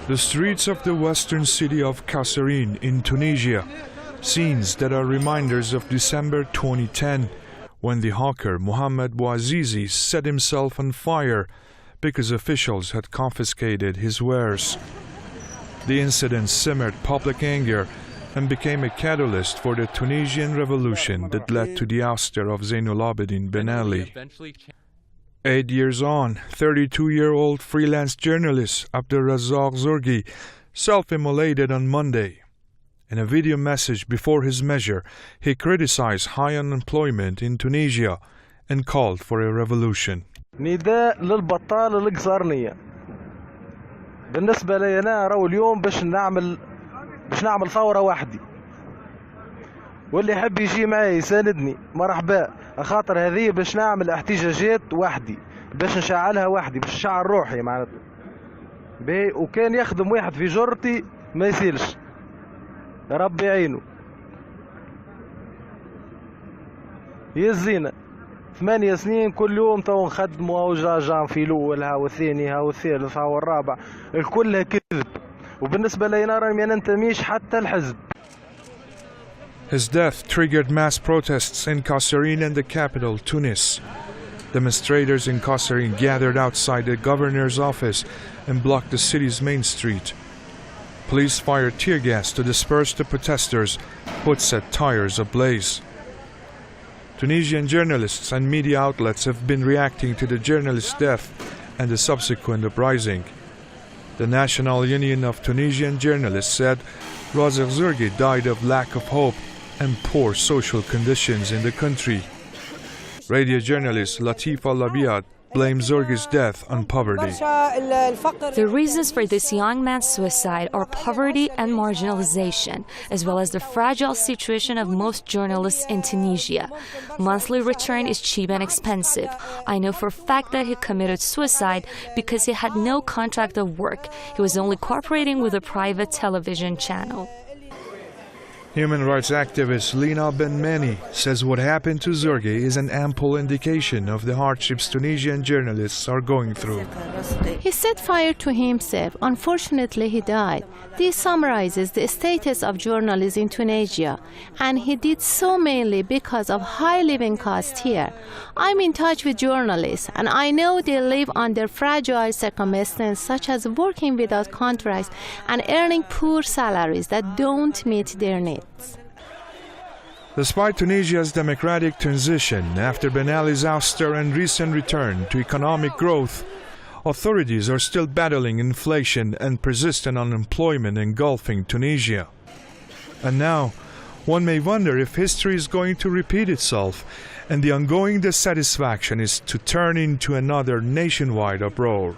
The streets of the western city of Kasserine in Tunisia, scenes that are reminders of December 2010, when the hawker Mohamed Bouazizi set himself on fire because officials had confiscated his wares. The incident simmered public anger and became a catalyst for the Tunisian revolution that led to the ouster of Zainul Abidine Ben Ali. 8 years on, 32-year-old freelance journalist Abdelrazak Zourghi self-immolated on Monday. In a video message before his measure, he criticized high unemployment in Tunisia and called for a revolution. نداء للبطال القصرنية. بالنسبة لي أنا راهو اليوم باش نعمل ثورة وحدي. واللي يحب يجي معي يساندني مرحبا، خاطر هذه باش نعمل احتجاجات وحدي، باش نشعلها وحدي، باش نشعل روحي معناتها. باهي وكان يخدم واحد في جرتي ما يسيلش. ربي يعينه. يزينا 8 سنين كل يوم تو نخدموا وجاجا في الأول هاو الثاني هاو الثالث هاو الرابع، الكلها كذب. وبالنسبة لي أنا راني ما ننتميش حتى الحزب. His death triggered mass protests in Kasserine and the capital, Tunis. Demonstrators in Kasserine gathered outside the governor's office and blocked the city's main street. Police fired tear gas to disperse the protesters, but set tires ablaze. Tunisian journalists and media outlets have been reacting to the journalist's death and the subsequent uprising. The National Union of Tunisian Journalists said Razak Zourghi died of lack of hope and poor social conditions in the country. Radio journalist Latifa Labiad blamed Zourghi's death on poverty. The reasons for this young man's suicide are poverty and marginalization, as well as the fragile situation of most journalists in Tunisia. Monthly return is cheap and expensive. I know for a fact that he committed suicide because he had no contract of work. He was only cooperating with a private television channel. Human rights activist Lina Ben-Mani says what happened to Zourghi is an ample indication of the hardships Tunisian journalists are going through. He set fire to himself. Unfortunately, he died. This summarizes the status of journalists in Tunisia, and he did so mainly because of high living costs here. I'm in touch with journalists, and I know they live under fragile circumstances such as working without contracts and earning poor salaries that don't meet their needs. Despite Tunisia's democratic transition after Ben Ali's ouster and recent return to economic growth, authorities are still battling inflation and persistent unemployment engulfing Tunisia. And now, one may wonder if history is going to repeat itself and the ongoing dissatisfaction is to turn into another nationwide uproar.